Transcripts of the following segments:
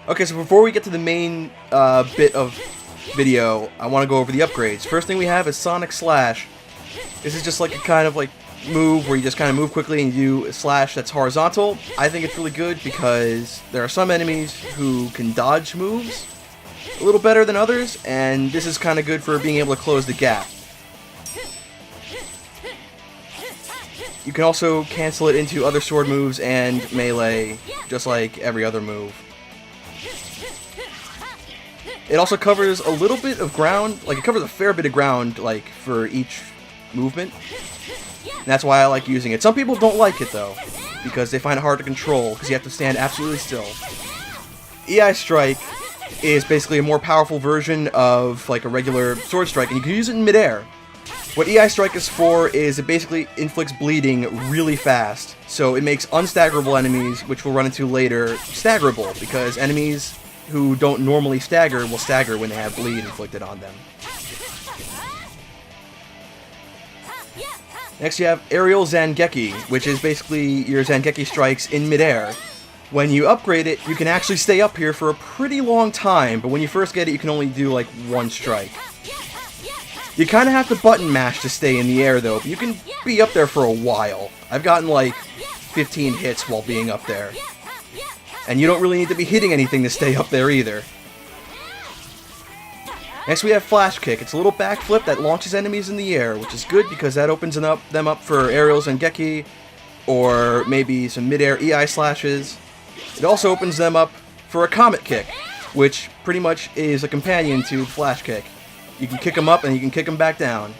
Okay, so before we get to the main bit of video, I want to go over the upgrades. First thing we have is Sonic Slash. This is just like a kind of like move where you just kind of move quickly and you do a slash that's horizontal. I think it's really good because there are some enemies who can dodge moves a little better than others, and this is kind of good for being able to close the gap. You can also cancel it into other sword moves and melee, just like every other move. It also covers a little bit of ground, like it covers a fair bit of ground, like for each movement. And that's why I like using it. Some people don't like it though, because they find it hard to control, because you have to stand absolutely still. EI Strike is basically a more powerful version of like a regular sword strike, and you can use it in midair. What EI Strike is for is it basically inflicts bleeding really fast, so it makes unstaggerable enemies, which we'll run into later, staggerable, because enemies who don't normally stagger will stagger when they have bleed inflicted on them. Next you have Aerial Zangeki, which is basically your Zangeki strikes in midair. When you upgrade it, you can actually stay up here for a pretty long time, but when you first get it, you can only do like one strike. You kind of have to button mash to stay in the air though, but you can be up there for a while. I've gotten like 15 hits while being up there. And you don't really need to be hitting anything to stay up there either. Next we have Flash Kick. It's a little backflip that launches enemies in the air, which is good because that opens them up for aerial Zangeki, or maybe some mid-air EI slashes. It also opens them up for a Comet Kick, which pretty much is a companion to Flash Kick. You can kick them up and you can kick them back down.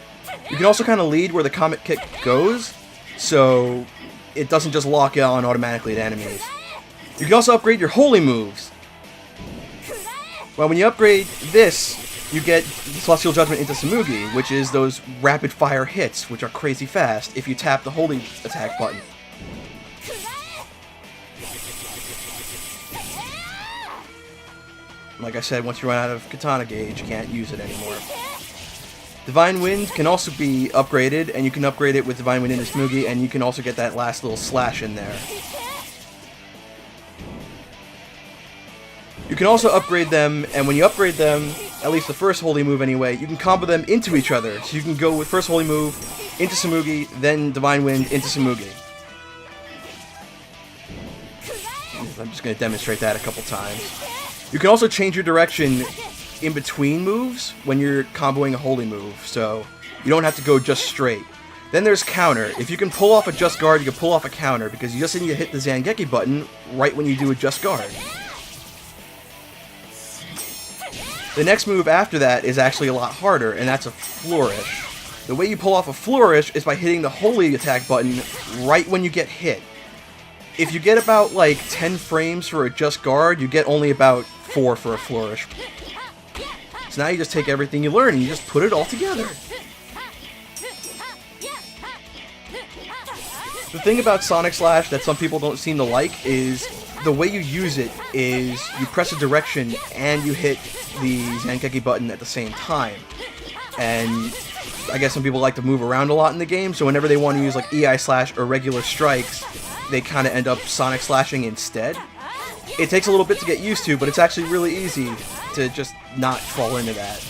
You can also kind of lead where the Comet Kick goes, so it doesn't just lock on automatically at enemies. You can also upgrade your holy moves. Well, when you upgrade this, you get Celestial Judgment into Tsumugi, which is those rapid fire hits, which are crazy fast if you tap the holy attack button. Like I said, once you run out of katana gauge, you can't use it anymore. Divine Wind can also be upgraded, and you can upgrade it with Divine Wind into Tsumugi, and you can also get that last little slash in there. You can also upgrade them, and when you upgrade them, at least the first holy move anyway, you can combo them into each other. So you can go with first holy move into Tsumugi, then Divine Wind into Tsumugi. I'm just going to demonstrate that a couple times. You can also change your direction in between moves when you're comboing a holy move, so you don't have to go just straight. Then there's counter. If you can pull off a just guard, you can pull off a counter, because you just need to hit the Zangeki button right when you do a just guard. The next move after that is actually a lot harder, and that's a flourish. The way you pull off a flourish is by hitting the holy attack button right when you get hit. If you get about like 10 frames for a just guard, you get only about 4 for a flourish. So now you just take everything you learn and you just put it all together. The thing about Sonic Slash that some people don't seem to like is the way you use it is you press a direction and you hit the Zangeki button at the same time. And I guess some people like to move around a lot in the game, so whenever they want to use like EI Slash or regular strikes, they kind of end up Sonic Slashing instead. It takes a little bit to get used to, but it's actually really easy to just not fall into that.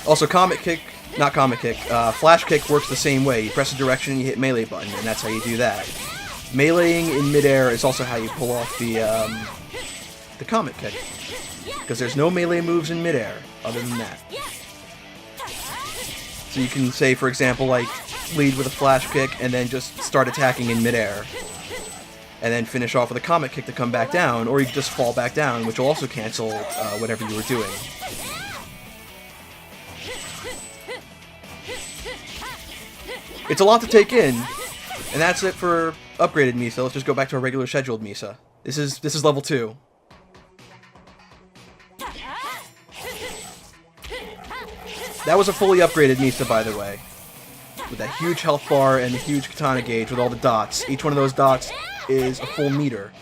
Also, Flash Kick works the same way. You press a direction and you hit melee button, and that's how you do that. Meleeing in midair is also how you pull off the Comet Kick, because there's no melee moves in midair other than that. So you can say, for example, like lead with a Flash Kick and then just start attacking in midair, and then finish off with a Comet Kick to come back down, or you can just fall back down, which will also cancel whatever you were doing. It's a lot to take in, and that's it for upgraded Misa. Let's just go back to our regular scheduled Misa. This is level 2. That was a fully upgraded Misa, by the way, with that huge health bar and the huge katana gauge with all the dots. Each one of those dots is a full meter.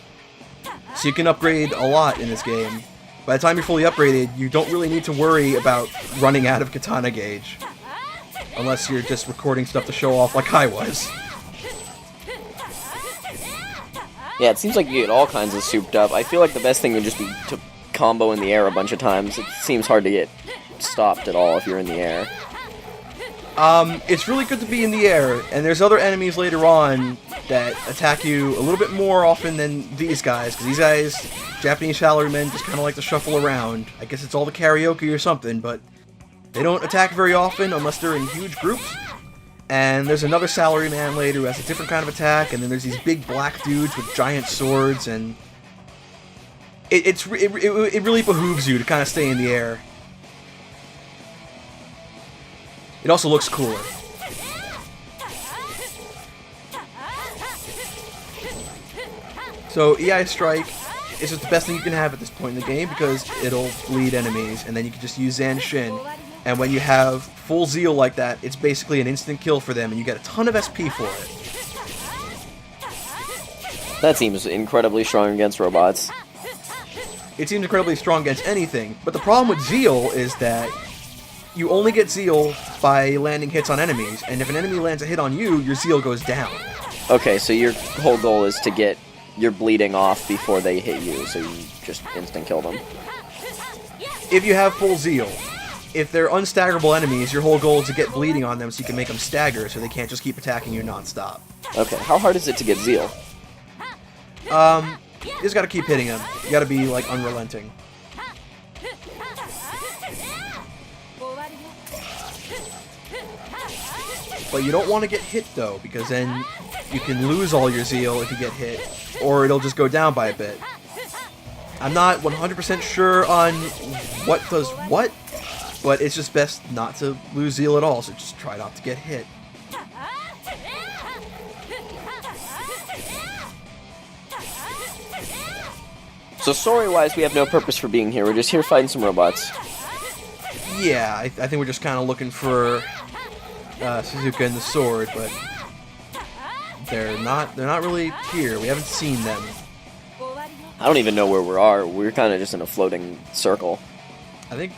So you can upgrade a lot in this game. By the time you're fully upgraded, you don't really need to worry about running out of katana gauge. Unless you're just recording stuff to show off like I was. Yeah, it seems like you get all kinds of souped up. I feel like the best thing would just be to combo in the air a bunch of times. It seems hard to get stopped at all if you're in the air. It's really good to be in the air, and there's other enemies later on that attack you a little bit more often than these guys, because these guys, Japanese salarymen, just kind of like to shuffle around. I guess it's all the karaoke or something, but they don't attack very often unless they're in huge groups. And there's another salaryman later who has a different kind of attack, and then there's these big black dudes with giant swords, and it really behooves you to kind of stay in the air. It also looks cooler. So EI Strike is just the best thing you can have at this point in the game because it'll bleed enemies, and then you can just use Zanshin. And when you have full Zeal like that, it's basically an instant kill for them, and you get a ton of SP for it. That seems incredibly strong against robots. It seems incredibly strong against anything, but the problem with Zeal is that you only get Zeal by landing hits on enemies, and if an enemy lands a hit on you, your Zeal goes down. Okay, so your whole goal is to get your bleeding off before they hit you, so you just instant kill them. If you have full Zeal. If they're unstaggerable enemies, your whole goal is to get bleeding on them so you can make them stagger so they can't just keep attacking you non-stop. Okay, how hard is it to get Zeal? You just gotta keep hitting them. You gotta be, like, unrelenting. But you don't want to get hit, though, because then you can lose all your Zeal if you get hit, or it'll just go down by a bit. I'm not 100% sure on what does what, but it's just best not to lose Zeal at all, so just try not to get hit. So story-wise, we have no purpose for being here. We're just here fighting some robots. Yeah, I think we're just kind of looking for Suzuka and the sword, but they're not really here. We haven't seen them. I don't even know where we are. We're kind of just in a floating circle. I think.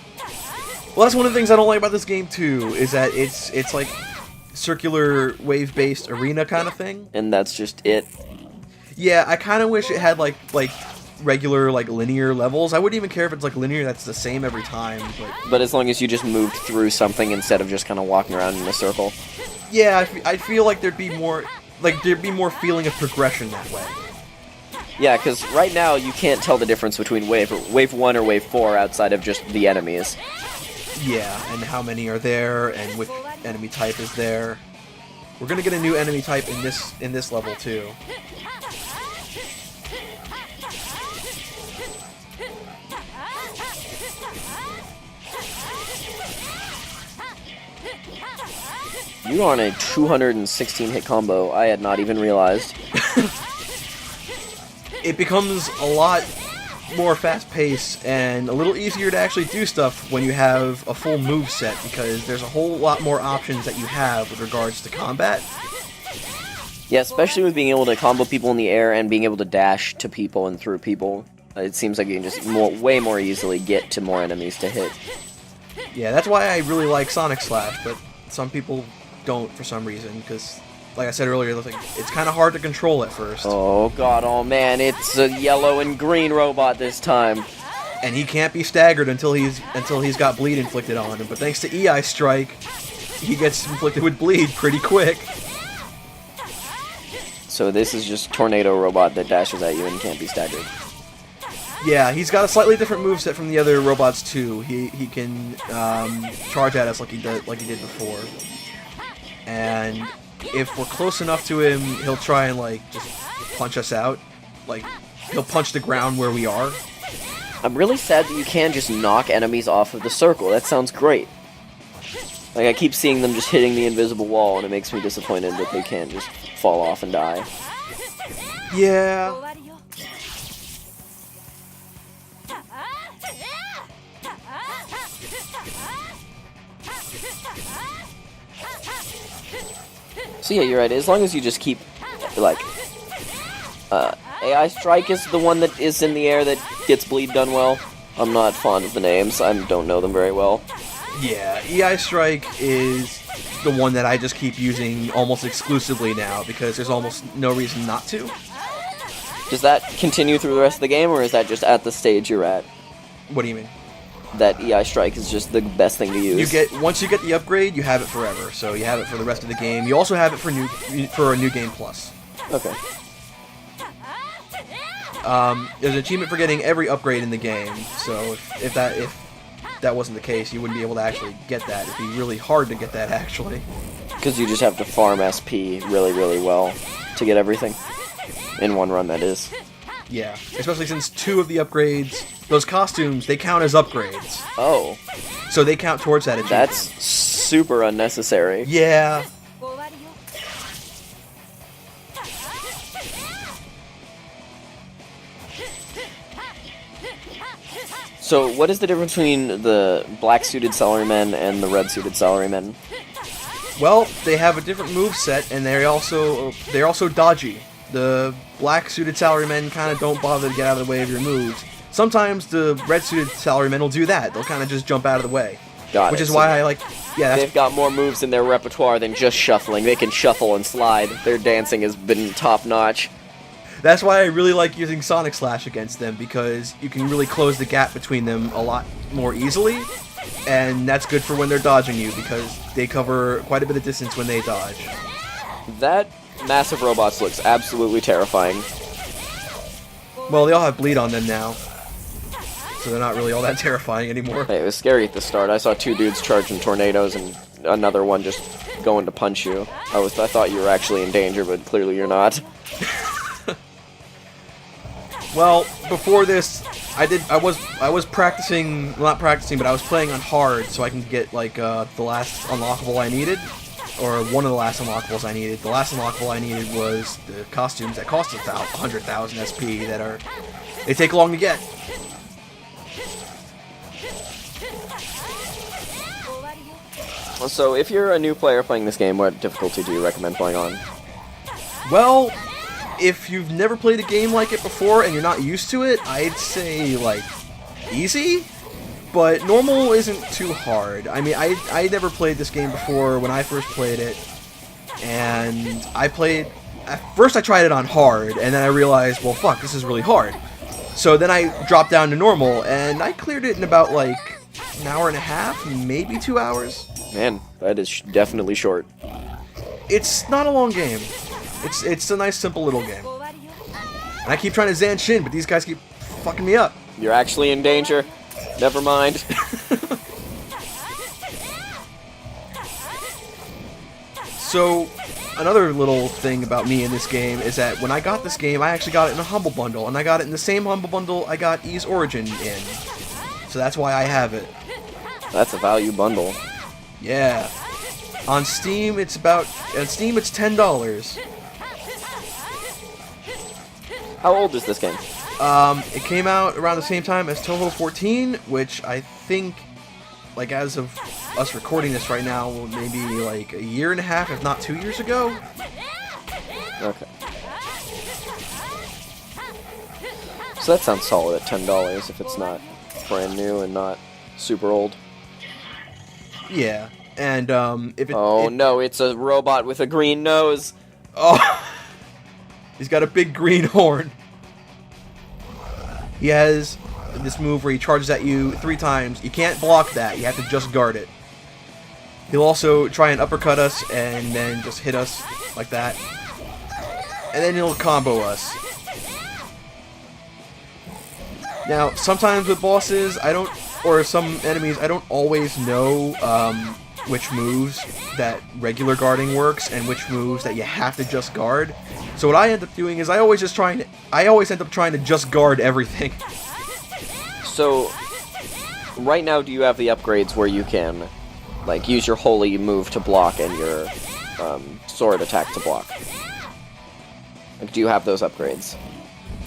Well, that's one of the things I don't like about this game too, is that it's like circular wave-based arena kind of thing. And that's just it. Yeah, I kind of wish it had like regular like linear levels. I wouldn't even care if it's like linear. That's the same every time. But as long as you just moved through something instead of just kind of walking around in a circle. Yeah, I feel like there'd be more feeling of progression that way. Yeah, because right now you can't tell the difference between Wave 1 or Wave 4 outside of just the enemies. Yeah, and how many are there, and which enemy type is there. We're gonna get a new enemy type in this level too. You're on a 216 hit combo. I had not even realized. It becomes a lot more fast-paced and a little easier to actually do stuff when you have a full move set, because there's a whole lot more options that you have with regards to combat. Yeah, especially with being able to combo people in the air and being able to dash to people and through people. It seems like you can just way more easily get to more enemies to hit. Yeah, that's why I really like Sonic Slash, but some people don't for some reason, because, like I said earlier, it's kind of hard to control at first. Oh god, oh man, it's a yellow and green robot this time. And he can't be staggered until he's got bleed inflicted on him, but thanks to EI Strike, he gets inflicted with bleed pretty quick. So this is just Tornado Robot that dashes at you and can't be staggered. Yeah, he's got a slightly different moveset from the other robots too. He can charge at us like he did before. And if we're close enough to him, he'll try and like just punch us out. Like he'll punch the ground where we are. I'm really sad that you can just knock enemies off of the circle. That sounds great. Like, I keep seeing them just hitting the invisible wall, and it makes me disappointed that they can't just fall off and die. Yeah. So yeah, you're right. As long as you just keep, like, AI Strike is the one that is in the air that gets bleed done well. I'm not fond of the names. I don't know them very well. Yeah, EI Strike is the one that I just keep using almost exclusively now, because there's almost no reason not to. Does that continue through the rest of the game, or is that just at the stage you're at? What do you mean? That EI Strike is just the best thing to use. Once you get the upgrade, you have it forever. So you have it for the rest of the game. You also have it for a new game plus. Okay. There's an achievement for getting every upgrade in the game. So if that wasn't the case, you wouldn't be able to actually get that. It'd be really hard to get that actually. Because you just have to farm SP really, really well to get everything. In one run, that is. Yeah, especially since 2 of the upgrades, those costumes, they count as upgrades. Oh. So they count towards that achievement. That's super unnecessary. Yeah. So, what is the difference between the black-suited salarymen and the red-suited salarymen? Well, they have a different move set, and they're also dodgy. The black-suited salarymen kind of don't bother to get out of the way of your moves. Sometimes the red-suited salarymen will do that. They'll kind of just jump out of the way. Which is why I like... Yeah, they've got more moves in their repertoire than just shuffling. They can shuffle and slide. Their dancing has been top-notch. That's why I really like using Sonic Slash against them, because you can really close the gap between them a lot more easily, and that's good for when they're dodging you, because they cover quite a bit of distance when they dodge. That massive robots looks absolutely terrifying. Well, they all have bleed on them now, so they're not really all that terrifying anymore. Hey, it was scary at the start. I saw 2 dudes charging tornadoes and another one just going to punch you. I thought you were actually in danger, but clearly you're not. Well, before this, I was practicing, well, not practicing, but I was playing on hard so I can get like the last unlockable I needed, or one of the last unlockables I needed. The last unlockable I needed was the costumes that cost about 100,000 SP they take long to get. So, if you're a new player playing this game, what difficulty do you recommend playing on? Well, if you've never played a game like it before and you're not used to it, I'd say, like, easy? But normal isn't too hard. I mean, I never played this game before when I first played it, and at first I tried it on hard, and then I realized, well, fuck, this is really hard. So then I dropped down to normal, and I cleared it in about, like, an hour and a half, maybe 2 hours. Man, that is definitely short. It's not a long game. It's a nice, simple little game. And I keep trying to Zan Shin, but these guys keep fucking me up. You're actually in danger. Never mind. So, another little thing about me in this game is that when I got this game, I actually got it in a Humble Bundle, and I got it in the same Humble Bundle I got Ys Origin in. So that's why I have it. That's a value bundle. Yeah. On Steam, it's $10. How old is this game? It came out around the same time as Toho 14, which I think, like, as of us recording this right now, maybe like a year and a half, if not 2 years ago. Okay. So that sounds solid at $10 if it's not brand new and not super old. Yeah, and if it... Oh no, it's a robot with a green nose! Oh! He's got a big green horn. He has this move where he charges at you 3 times. You can't block that, you have to just guard it. He'll also try and uppercut us and then just hit us like that. And then he'll combo us. Now, sometimes with bosses, or some enemies, I don't always know which moves that regular guarding works and which moves that you have to just guard. So what I end up doing is I always end up trying to just guard everything. So, right now do you have the upgrades where you can, like, use your holy move to block and your sword attack to block? Like, do you have those upgrades?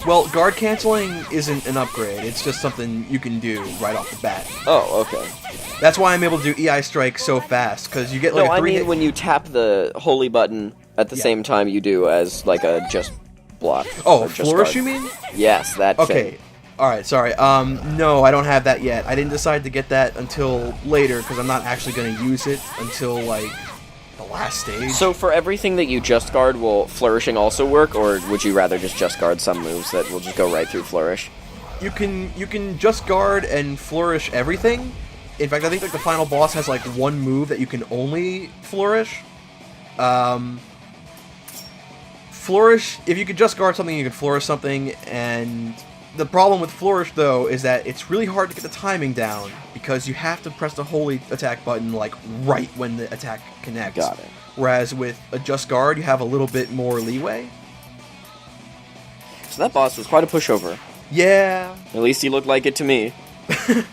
Well, guard canceling isn't an upgrade, it's just something you can do right off the bat. Oh, okay. That's why I'm able to do EI Strike so fast, because you get like no, a 3 I mean when you tap the holy button at the same time you do as, like, a just block. Oh, flourish you mean? Yes, that Okay. thing. Alright, sorry. No, I don't have that yet. I didn't decide to get that until later, because I'm not actually going to use it until, like, the last stage. So for everything that you just guard, will Flourishing also work, or would you rather just guard some moves that will just go right through Flourish? You can just guard and flourish everything. In fact, I think like the final boss has like one move that you can only flourish. Flourish, if you could just guard something, you can flourish something, and the problem with flourish though is that it's really hard to get the timing down because you have to press the holy attack button like right when the attack connects. Got it. Whereas with a just guard, you have a little bit more leeway. So that boss was quite a pushover. Yeah. At least he looked like it to me. I'm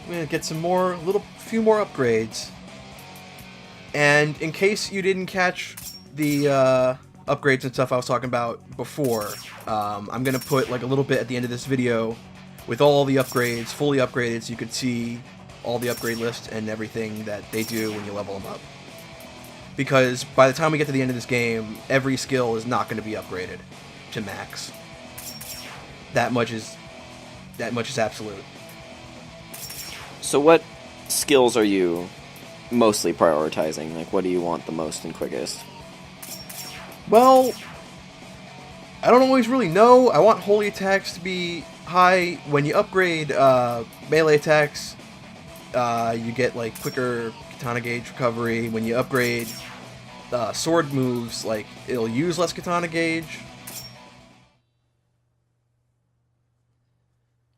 gonna get some more, few more upgrades. And in case you didn't catch the upgrades and stuff I was talking about before, I'm gonna put like a little bit at the end of this video with all the upgrades, fully upgraded, so you could see all the upgrade list and everything that they do when you level them up. Because by the time we get to the end of this game, every skill is not going to be upgraded to max. That much is absolute. So what skills are you mostly prioritizing? Like, what do you want the most and quickest? Well, I don't always really know. I want holy attacks to be high. When you upgrade melee attacks, you get like quicker katana gauge recovery. When you upgrade sword moves, like it'll use less katana gauge.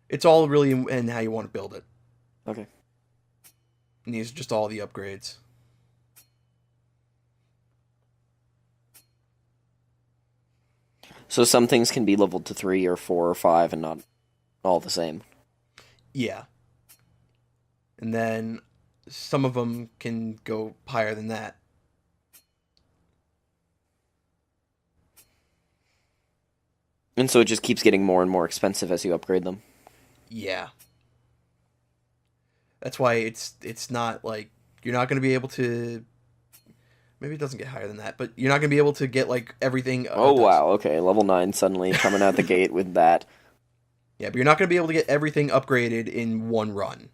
It's all really in how you want to build it. Okay. And these are just all the upgrades. So some things can be leveled to 3 or 4 or 5 and not all the same. Yeah. And then some of them can go higher than that. And so it just keeps getting more and more expensive as you upgrade them. Yeah. That's why it's not like you're not going to be able to. Maybe it doesn't get higher than that, but you're not going to be able to get like everything. Oh wow, okay, level 9 suddenly coming out the gate with that. Yeah, but you're not going to be able to get everything upgraded in one run.